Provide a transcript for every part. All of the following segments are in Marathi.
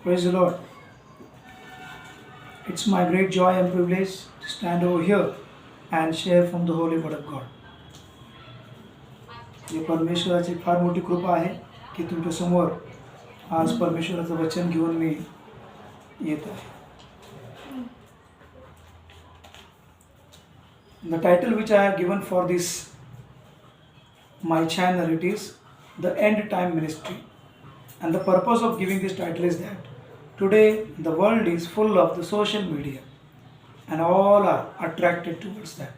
Praise the Lord. It's my great joy and privilege to stand over here and share from the Holy Word of God. ही परमेश्वराची फार मोठी कृपा आहे की तुमच्यासमोर आज परमेश्वराचं वचन घेऊन मी येत आहे. The title which I have given for this my channel, it is the End Time Ministry, and the purpose of giving this title is that today the world is full of the social media and all are attracted towards that.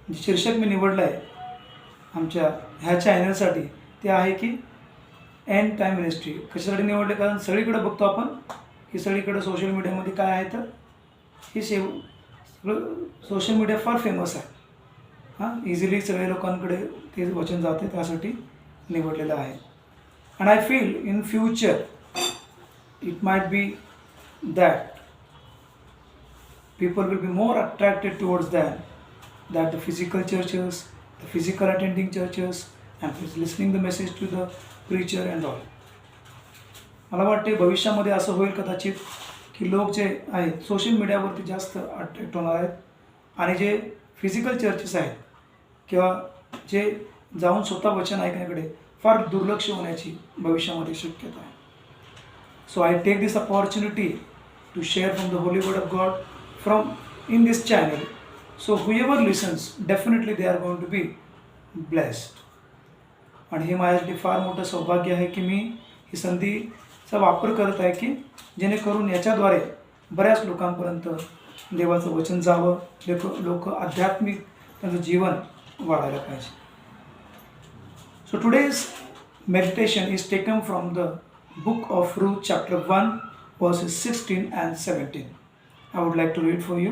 जे शीर्षक मी निवडलं आहे आमच्या ह्या चॅनलसाठी ते आहे की एंड टाईम मिनिस्ट्री. कशासाठी निवडले? कारण सगळीकडे बघतो आपण की सगळीकडे सोशल मीडियामध्ये काय आहे तर ही सोशल मीडिया फार फेमस आहे. इझिली सगळ्या लोकांकडे ते वचन जाते, त्यासाठी निवडलेलं आहे. And I feel in future it might be that people will be more attracted towards that the physical churches, the physical attending churches, and listening the message to the preacher and all. मला वाटते भविष्यामध्ये असं होईल कदाचित की लोक जे आहेत सोशल मीडियावरती जास्त अट्रॅक्ट होणार आहेत आणि जे फिजिकल चर्चेस आहेत किंवा जे जाऊन स्वतः वचन ऐकण्याकडे फार दुर्लक्ष होण्याची भविष्यामध्ये शक्यता आहे. So I take this opportunity to share from the holy word of God from in this channel, so whoever listens definitely they are going to be blessed. आणि हे माझ्यासाठी फार मोठं सौभाग्य आहे की मी ही संधीचा वापर करत आहे की जेणेकरून याच्याद्वारे बऱ्याच लोकांपर्यंत देवाचं वचन जावं, लोक आध्यात्मिक त्यांचं जीवन वाढायला पाहिजे. So today's meditation is taken from the book of Ruth chapter 1 verses 16 and 17. I would like to read for you.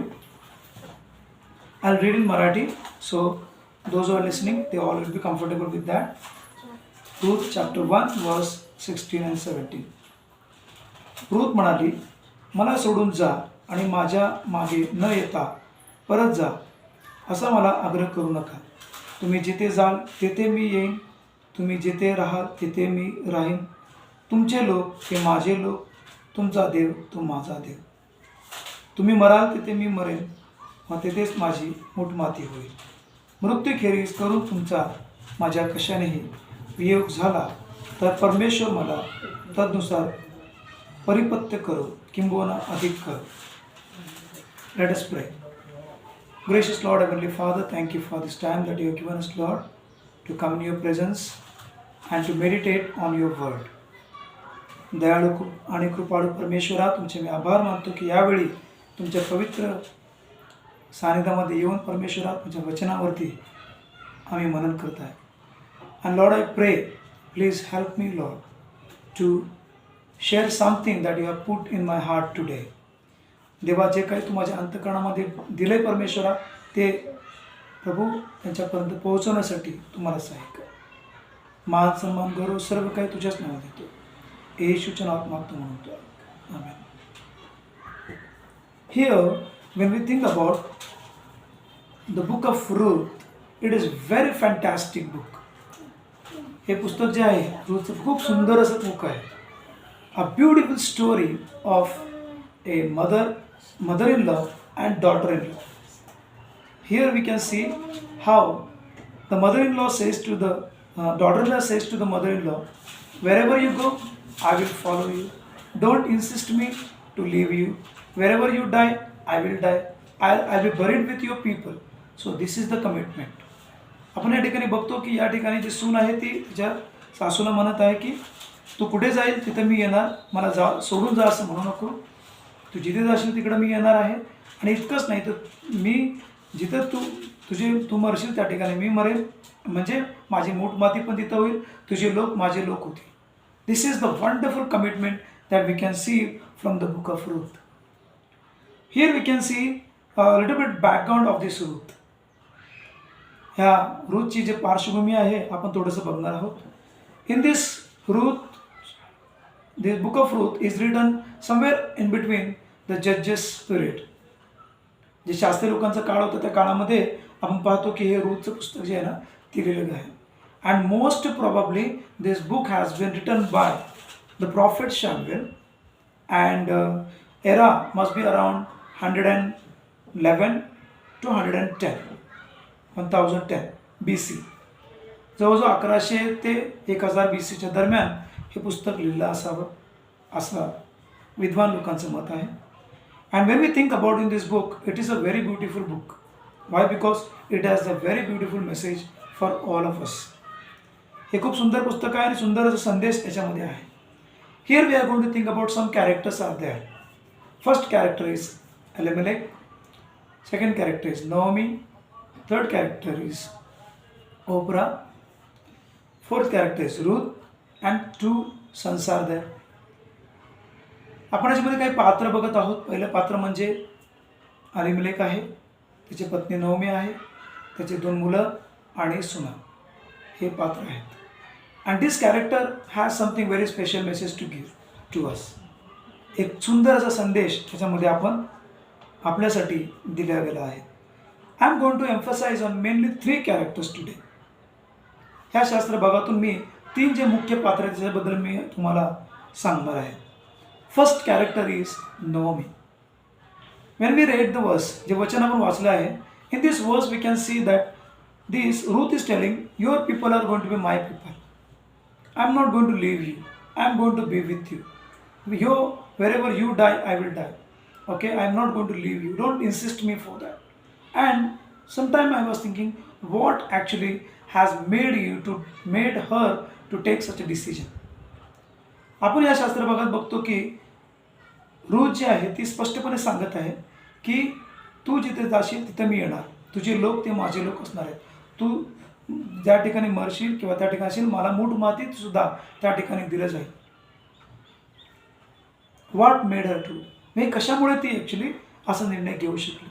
I'll read in Marathi, so those who are listening, they all will be comfortable with that. Ruth chapter 1 verse 16 and 17. Ruth म्हणाली, मला सोडून जा आणि माझ्या मागे न येता परत जा असा मला आग्रह करू नका. तुम्ही जिथे जाल तेथे मी येईन, तुम्ही जिथे राहाल तिथे मी राहीन. तुमचे लोक ते माझे लोक, तुमचा देव तो माझा देव. तुम्ही मराल तिथे मी मरेन, मग तिथेच माझी मूठमाती होईल. मृत्यूखेरीज करून तुमचा माझ्या कशानेही वियोग झाला तर परमेश्वर मला तदनुसार परिपत्य करो किंबहुना अधिक करो. Let us pray. Gracious Lord, Heavenly Father, thank you for this time that you have given us, Lord, to come in your presence and to meditate on your word. दयाळू आणि कृपाळू परमेश्वरा, तुमचे मी आभार मानतो की यावेळी तुमच्या पवित्र सानिध्यामध्ये येऊन परमेश्वरा तुमच्या वचनावरती आम्ही मनन करत आहे. And Lord I pray, please help me Lord to share something that you have put in my heart today. देवा, जे काही तू माझ्या अंतःकरणामध्ये दिले परमेश्वरा ते प्रभू त्यांच्यापर्यंत पोहोचवण्यासाठी तुम्हाला सहाय्य कर. मान सन्मान गौरव सर्व काही तुझ्याच नावात देतो, येशूच्या नावात मागतो म्हणतो. आमेन. Here, when we think about the book of Ruth, it is very fantastic book. हे पुस्तक जे आहे रूथचं खूप सुंदर असं बुक आहे. A beautiful story of a mother-in-law and daughter-in-law. Here we can see how the mother-in-law says to the daughter-in-law says to the mother-in-law, wherever you go, I will follow you. Don't insist me to leave you. Wherever you die, I will die. I'll be buried with your people. So this is the commitment. आपण या ठिकाणी बघतो की या ठिकाणी जी सून आहे ती तिच्या सासूला म्हणत आहे की तू कुठे जाईल तिथं मी येणार, मला सोडून जा असं म्हणू नको. तू जिथे जाशील तिकडं मी येणार आहे. आणि इतकंच नाही तर मी जिथं तू मरशील त्या ठिकाणी मी मरेल, म्हणजे माझी मूठमाती पण तिथं होईल, तुझे लोक माझे लोक होतील. This is the wonderful commitment that we can see from the book of Ruth. Here we can see a little bit background of this Ruth. ह्या रूथची जी पार्श्वभूमी आहे आपण थोडंसं बघणार आहोत. In this book of Ruth is written somewhere in between the judges period. जे शास्त्री लोकांचा काळ होता त्या काळामध्ये आपण पाहतो की हे रूथचं पुस्तक जे आहे ना ते लिहिलेलं आहे. And most probably this book has been written by the prophet Samuel, and era must be around 111 to 1010 BC. जवळजवळ 1100 ते 1000 BCच्या दरम्यान हे पुस्तक लिहिलं असावं असं विद्वान लोकांचं मत आहे. And when we think about in this book, it is a very beautiful book. Why? Because it has a very beautiful message for all of us. हे खूप सुंदर पुस्तक आहे आणि सुंदर असा संदेश याच्यामध्ये आहे. Here we are going to think about some characters are there. First character is Elimelech. Second character is Naomi. Third character is Oprah. Fourth character is Ruth. And 2 sons are there. आपण याच्यामध्ये काही पात्र बघत आहोत. पहिलं पात्र म्हणजे अलिमेलेक आहे, त्याची पत्नी नवमी आहे, त्याचे 2 मुलं आणि सुना, हे पात्र आहेत. And this character has something very special message to give to us. एक सुंदर असा संदेश त्याच्यामध्ये आपल्यासाठी दिला गेला आहे. I am going to emphasize on mainly 3 characters today. ह्या शास्त्र भागातून मी 3 जे मुख्य पात्र आहेत त्याच्याबद्दल मी तुम्हाला सांगणार आहे. First character is Naomi. When we read the verse, जे वचन आपण वाचलं आहे, in this verse we can see that this Ruth is telling your people are going to be my people. I am not going to leave you, I am going to be with you. You, wherever you die, I will die. Okay, I am not going to leave you. Don't insist me for that. And sometime I was thinking, what actually has made her to take such a decision? आपण या शास्त्र भागात बघतो की रूथ जी आहे ती स्पष्टपणे सांगत आहे की तू जिथे जाशील तिथे मी येणार, तुझे लोक ते माझे लोक असणार आहेत. तू ज्या ठिकाणी मरशील किंवा त्या ठिकाणी असेल, मला मूठ मातीत सुद्धा त्या ठिकाणी दिलं जाईल. व्हॉट मेड हर टू, म्हणजे कशामुळे ती ॲक्च्युली असा निर्णय घेऊ शकली.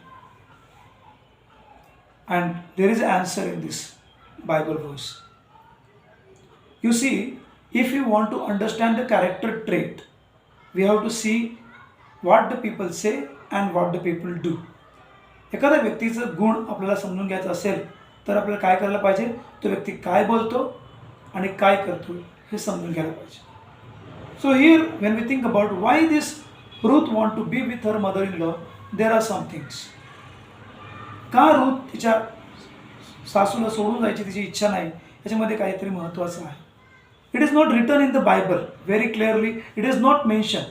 And there is a answer in this Bible verse. You see, if you want to understand the character trait, we have to see what the people say and what the people do. एखाद्या व्यक्तीचं गुण आपल्याला समजून घ्यायचं असेल तर आपल्याला काय करायला पाहिजे, तो व्यक्ती काय बोलतो आणि काय करतो हे समजून घ्यायला पाहिजे. So here, when we think about why this Ruth want to be with her mother-in-law, there are some things. का रूथ तिच्या सासूला सोडून जायची तिची इच्छा नाही, याच्यामध्ये काहीतरी महत्त्वाचं आहे. It is not written in the Bible very clearly, it is not mention,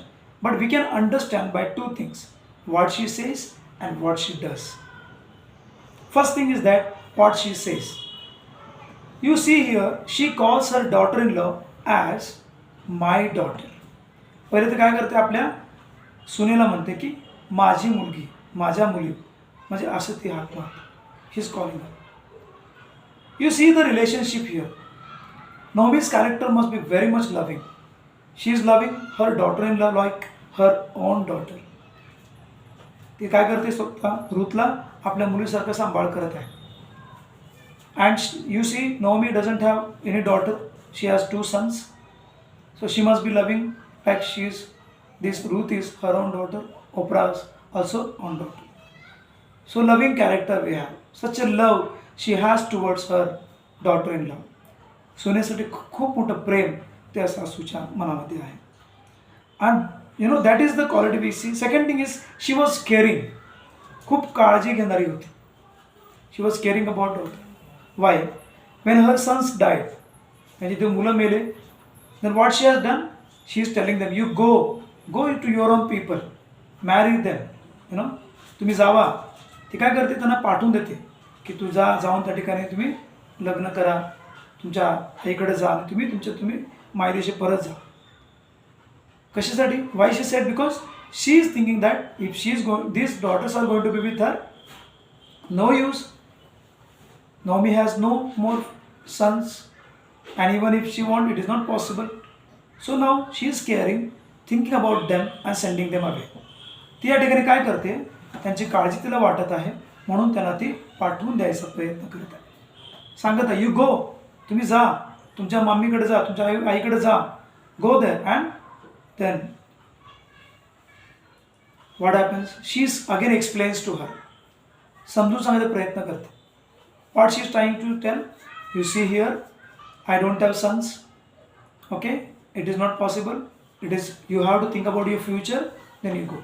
but we can understand by 2 things, what she says and what she does. First thing is that what she says. You see here, she calls her daughter-in-law as my daughter. पहिले तर काय करते, आपल्या सुनेला म्हणते की माझी मुलगी, माझ्या मुली, म्हणजे असं ती हाक मारते. He is calling her. You see the relationship here. Naomi's character must be very much loving. She is loving her daughter in love like her own daughter. ती काय करते, स्वतः रूथला आपल्या मुलीसारखं सांभाळ करत आहे. And you see, Naomi doesn't have any daughter, she has 2 sons. So she must be loving like this Ruth is her own daughter, Oprah is also own daughter. So loving character we have. Such a love she has towards her daughter-in-law. सुनेसाठी खूप मोठं प्रेम त्या सासूच्या मनामध्ये आहे. And that is the quality we see. Second thing is she was caring. खूप काळजी घेणारी होती. She was caring about her. Why? When her sons died, म्हणजे ते मुलं मेले, then what she has done, she is telling them, you go to your own people, marry them, तुम्ही जावा. ती काय करते, त्यांना पाठवून देते की तू जाऊन त्या ठिकाणी तुम्ही लग्न करा, तुमच्या आईकडे जा आणि तुम्ही मायदेशी परत जा. कशासाठी? Why she said, because she is thinking that if she is this daughters are going to be with her, no use. Naomi has no more sons. And even if she wants, it is not possible. So now she is caring, thinking about them and sending them away. ती या ठिकाणी काय करते, त्यांची काळजी तिला वाटत आहे म्हणून त्यांना ती पाठवून द्यायचा प्रयत्न करत आहे. सांगत आहे, यू गो, तुम्ही जा, तुमच्या मम्मीकडे जा, तुमच्या आईकडे जा, go there. And then what happens, she is again explains to her, समजून सांगायचा प्रयत्न करते. What she is trying to tell, you see here, I don't have sons. Okay, it is not possible. It is you have to think about your future, then you go.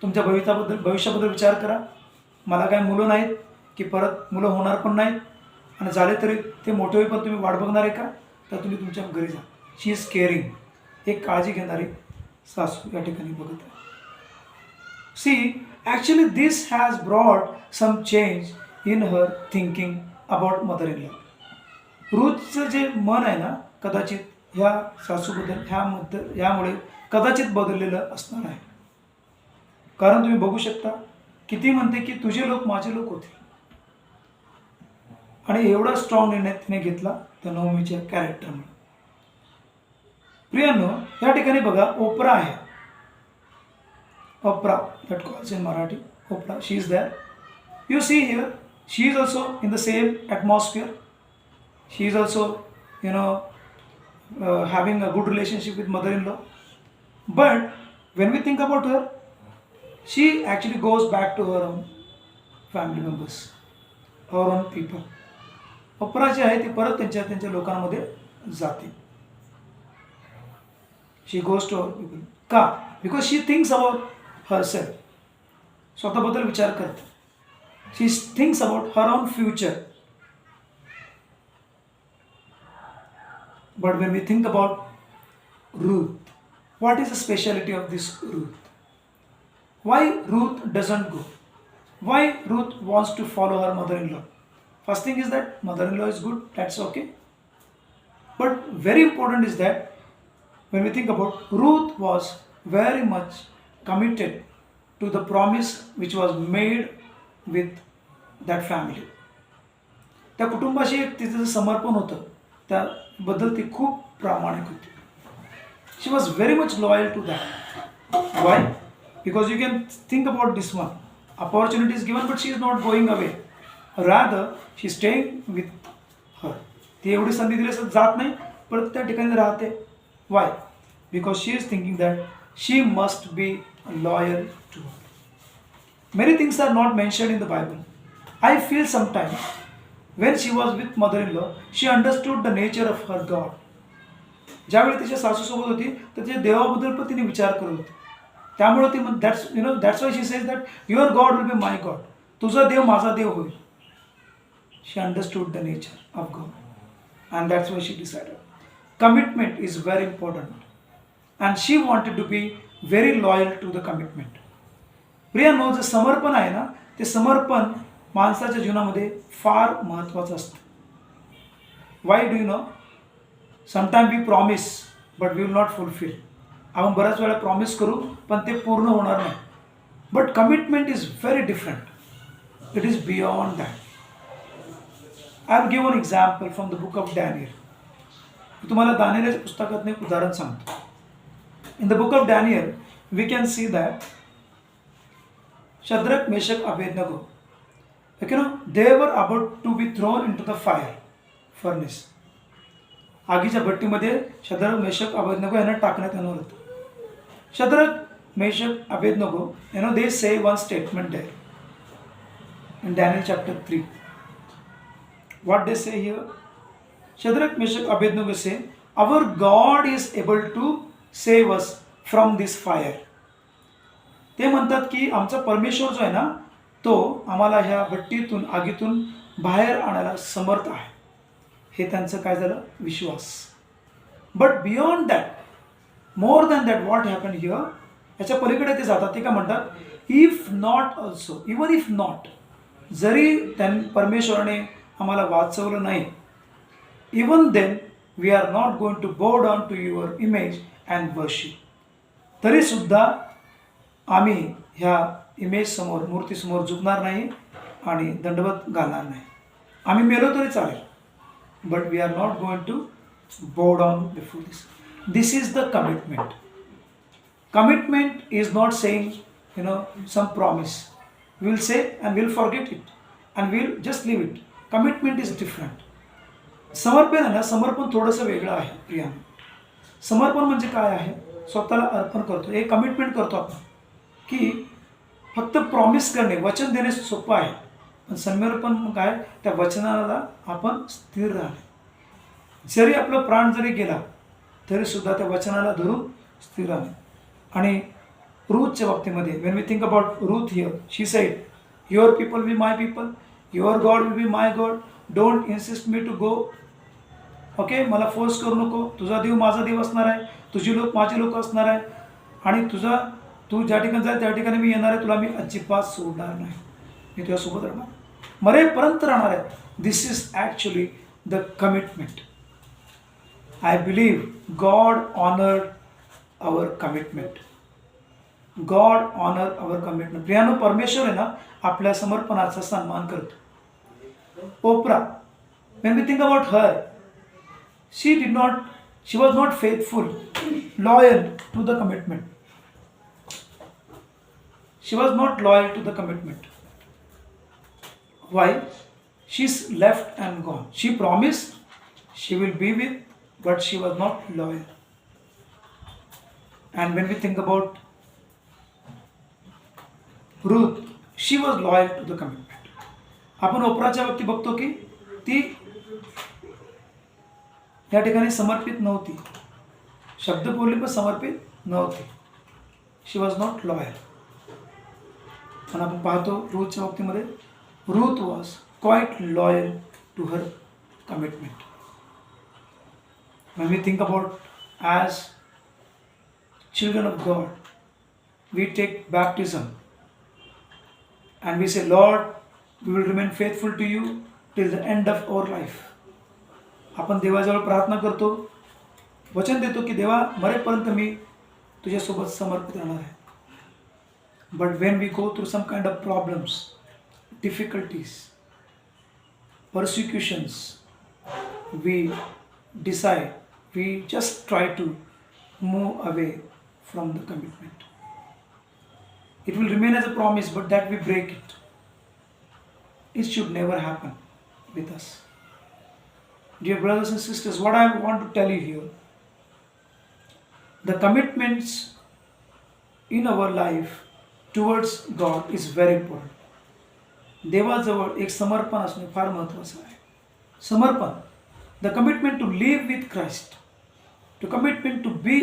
तुमच्या भविष्याबद्दल विचार करा. मला काय मुलं नाहीत की परत मुलं होणार पण नाहीत, आणि झाले तरी ते मोठे होईपर्यंत तुम्ही वाट बघणार आहे का? तर तुम्ही तुमच्या घरी जा. She is caring. एक काळजी घेणारी सासू या ठिकाणी बघत आहे. See, actually this has brought some change in her thinking about mother in law. रूथचं जे मन आहे ना, कदाचित ह्या सासूबद्दल यामुळे कदाचित बदललेलं असणार आहे. कारण तुम्ही बघू शकता किती म्हणते की तुझे लोक माझे लोक होते, आणि एवढा स्ट्रॉंग निर्णय तिने घेतला त्या नवमीच्या कॅरेक्टरमुळे. प्रियांनो, या ठिकाणी बघा ओपरा आहे. ओपरा, दॅट कॉल्स इन मराठी ओपरा, she is there. You see here, she is also in the same atmosphere. She is also having a good relationship with mother-in-law. But when we think about her, she actually goes back to her own family members, her own people. ओपरा जी आहे ती परत त्यांच्या लोकांमध्ये जाते. She goes to our people. का? Because she thinks about her self. स्वतःबद्दल विचार करते. She thinks about her own future. But when we think about Ruth, what is the speciality of this Ruth? Why Ruth doesn't go? Why Ruth wants to follow her mother-in-law? First thing is that mother-in-law is good, that's okay. But very important is that when we think about, Ruth was very much committed to the promise which was made with that family. त्या कुटुंबाशी एक तिचं समर्पण होतं, त्याबद्दल ती खूप प्रामाणिक होती. She was very much loyal to that. Why? Because you can think about this one. Opportunity is given but she is not going away. Rather she staying with her. ती एवढी संधी दिली असं जात नाही, परत त्या ठिकाणी राहते. Why? Because she is thinking that she must be loyal to her. Many things are not mentioned in the Bible. I feel sometimes when she was with mother-in-law, she understood the nature of her God. ज्यावेळी तिच्या सासूसोबत होती तर तिच्या देवाबद्दल पण तिने विचार करत होती. त्यामुळे ती that's why she says that your God will be my God. तुझा देव माझा देव होईल. She understood the nature of God and that's why she decided. Commitment is very important and she wanted to be very loyal to the commitment. प्रियांनो, जे समर्पण आहे ना, ते समर्पण माणसाच्या जीवनामध्ये फार महत्त्वाचं असतं. Why do you know? Sometime we promise but we will not fulfil. आपण बऱ्याच वेळा प्रॉमिस करू पण ते पूर्ण होणार नाही. But commitment is very different. It is beyond that. I will give one example from the book of Daniel. मी तुम्हाला दानियेलच्या पुस्तकातून एक उदाहरण सांगतो. In the book of Daniel we can see that Shadrach, Meshach, Abednego, they were about to be thrown into the fire furnace. आगीच्या भट्टीमध्ये शद्रक, मेशक, अबेदनगो यांना टाकण्यात येणार होतं. Shadrach, Meshach, Abednego, they say one statement there in Daniel chapter 3. What they say here? Shadrak, Meshach, Abednego say, our God is able to save us from this fire. ते म्हणतात की आमचा परमेश्वर जो आहे ना, तो आम्हाला ह्या भट्टीतून, आगीतून बाहेर आणायला समर्थ आहे. हे त्यांचं काय झालं? विश्वास. But beyond that, more than that, what happen here, याच्या पलीकडे ते जातात. ते काय म्हणतात? If not also, even if not, जरी परमेश्वराने आम्हाला वाचवलं नाही, even then we are not going to bow down to your image and worship. तरीसुद्धा आम्ही ह्या इमेजसमोर, मूर्तीसमोर झुकणार नाही आणि दंडवत घालणार नाही. आम्ही मेलो तरी चालेल, but we are not going to bow down before this. This is the commitment. Commitment is not saying, some promise. We'll say and we'll forget it and we'll just leave it. Commitment is different. समर्पण आहे ना, समर्पण थोडंसं वेगळं आहे प्रियांनो. समर्पण म्हणजे काय आहे? स्वतःला अर्पण करतो, हे कमिटमेंट करतो आपण. की फक्त प्रॉमिस करणे, वचन देणे सोपं आहे, पण समर्पण काय? त्या वचनाला आपण स्थिर राहणे. जरी आपला प्राण जरी गेला तरी सुद्धा त्या वचनाला धरून स्थिराने. आणि रूथच्या बाबतीमध्ये when we think about Ruth here, she said, your people will my people, your God will be my God, don't insist me to go. Okay, मला फोर्स करू नको, तुझा देव माझा देव असणार आहे, तुझी लोक माझी लोक असणार आहे, आणि तू ज्या ठिकाणी जाईल त्या ठिकाणी मी येणार आहे, तुला मी अजिबात सोडणार नाही, मी तुझ्यासोबत राहणार, मरेपर्यंत राहणार आहे. This is actually the commitment. I believe God honoured our commitment. God honour our commitment. प्रियानो, परमेश्वर आहे ना आपल्या समर्पणाचा सन्मान करतो. ओप्रा, when we think about her, she was not faithful, loyal to the commitment. She was not loyal to the commitment. Why? She's left and gone. She promised she will be with, but she was not loyal. And when we think about Ruth, she was loyal to the commitment. आपण ओप्राच्या बाबतीत बघतो की ती या ठिकाणी समर्पित नव्हती, शब्द बोलली पण समर्पित नव्हती. She was not loyal. पण आपण पाहतो रूथच्या बाबतीमध्ये Ruth was quite loyal to her commitment. when we think about as children of God, we take baptism and we say, Lord, we will remain faithful to you till the end of our life. आपण देवाजवळ प्रार्थना करतो, वचन देतो की देवा मरेपर्यंत मी तुझ्यासोबत समर्पित राहणार आहे. But when we go through some kind of problems, difficulties, persecutions, we decide, we just try to move away from the commitment. It will remain as a promise, but that we break it. It should never happen with us. Dear brothers and sisters, what I want to tell you here, the commitments in our life towards God is very important. देवाजवळ एक समर्पण असणे फार महत्त्वाचं आहे. समर्पण, the commitment to live with Christ, to commitment to be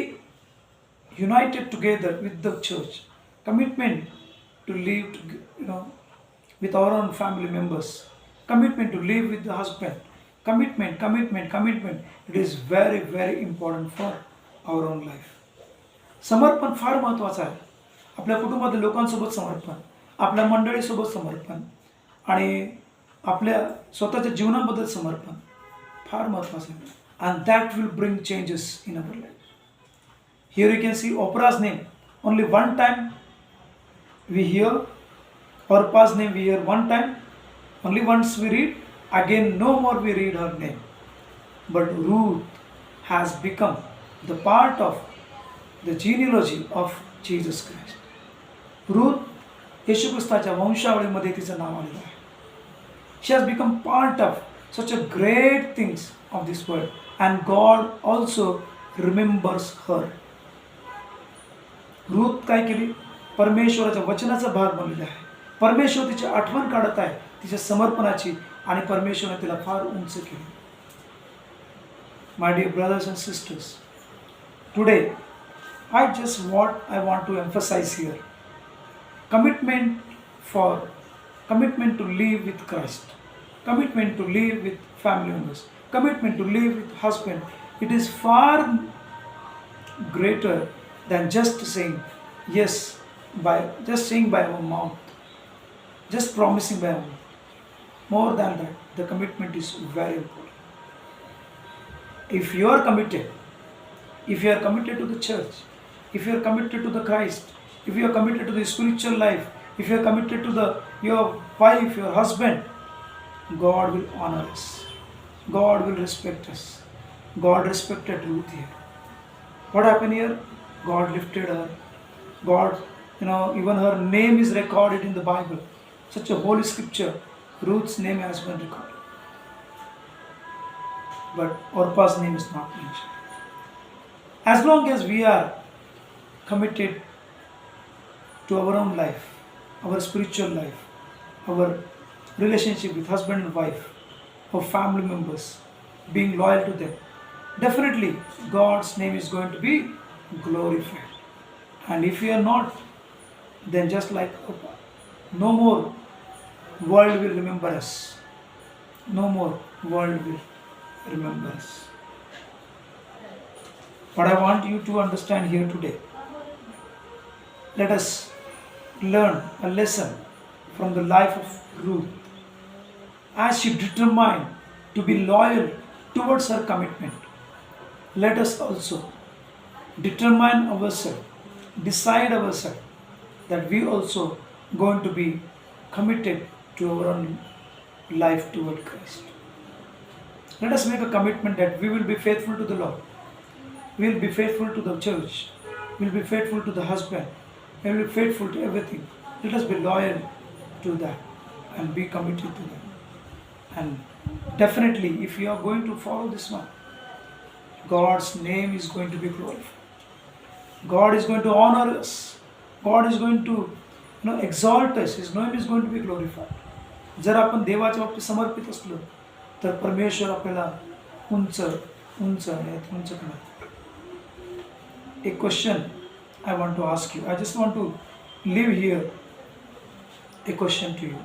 united together with the church, commitment to live with our own family members, commitment to live with the husband, commitment. It is very, very important for our own life. समर्पण फार महत्त्वाचं आहे. आपल्या कुटुंबातील लोकांसोबत समर्पण, आपल्या मंडळीसोबत समर्पण, आणि आपल्या स्वतःच्या जीवनाबद्दल समर्पण फार महत्त्वाचं आहे. And that will bring changes in our life. Here you can see Oprah's name. Only one time we hear, Orpah's name we hear one time, only once we read, again no more we read her name. But Ruth has become the part of the genealogy of Jesus Christ. Ruth येशू ख्रिस्ताच्या वंशावळीमध्ये तिचं नाव आलेलं आहे. She has become part of such a great things of this world, and God also remembers her. Ruth काय केली? परमेश्वराच्या वचनाचा भाग बनलेला आहे. परमेश्वर तिची आठवण काढत आहे तिच्या समर्पणाची, आणि परमेश्वराने तिला फार उंच केली. My dear brothers and sisters, today I want to emphasize here, commitment to live with Christ, commitment to live with family members, commitment to live with husband. It is far greater than just saying yes by our mouth, just promising by our mouth. More than that, the commitment is very important. If you are committed, if you are committed to the church, if you are committed to the Christ, if you are committed to the spiritual life, if you are committed to your wife, your husband, God will honor us. God will respect us. God respected Ruth here. What happened here? God lifted her. God, even her name is recorded in the Bible. Such a holy scripture. Ruth's name has been recorded. But Orpah's name is not mentioned. As long as we are committed to our own life, our spiritual life, our relationship with husband and wife, our family members, being loyal to them, definitely God's name is going to be glorified. And if we are not, then just like no more world will remember us. No more world will remember us. What I want you to understand here today, let us learn a lesson from the life of Ruth as she determined to be loyal towards her commitment. Let us also determine ourselves, decide ourselves that we also going to be committed to our own life toward Christ. Let us make a commitment that we will be faithful to the Lord. We will be faithful to the church. We will be faithful to the husband. We will be faithful to everything. Let us be loyal to that and be committed to that. And definitely, if you are going to follow this one, God's name is going to be glorified. God is going to honor us. God is going to exalt us. His name is going to be glorified. जर आपण देवाच्या बाबतीत समर्पित असलो तर परमेश्वर आपल्याला उंच उंच उंच करणार. A question I want to ask you. I just want to leave here a question to you.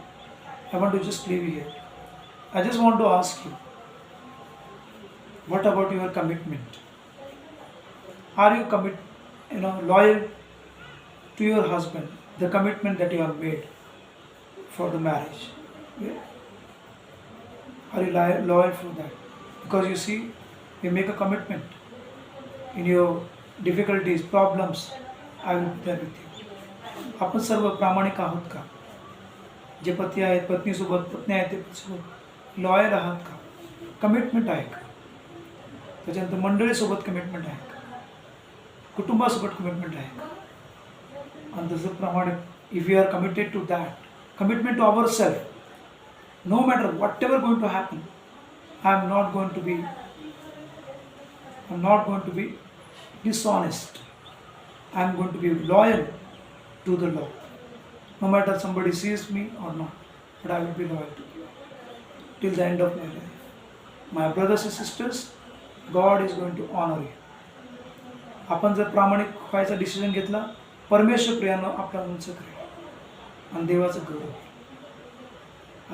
I want to just leave here. I just want to ask you, what about your commitment? Are you loyal to your husband, the commitment that you have made for the marriage? Yeah. Are you loyal for that? Because you see, you make a commitment in your difficulties, problems, I will be there with you. आपण सर्व प्रामाणिक आहोत का? जे पती आहेत पत्नीसोबत, पत्नी आहेत ते लॉयल आहात का? कमिटमेंट आहे का? त्याच्यानंतर मंडळीसोबत कमिटमेंट आहे का? कुटुंबासोबत कमिटमेंट आहे का? आणि तसं प्रमाणे if you are committed to that commitment to our self, no matter whatever going to happen, I'm not going to be dishonest. I'm going to be loyal to the Lord. No matter somebody sees me or not, but I will be loyal to you till the end of my life. My brothers and sisters, God is going to honor you. आपण जर प्रामाणिक व्हायचा डिसिजन घेतला, परमेश्वर प्रियानं आपला उंच करेल आणि देवाचं गौरव.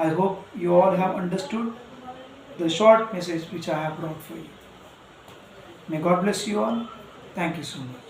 I hope you all have understood the short message which I have brought for you. May God bless you all. Thank you so much.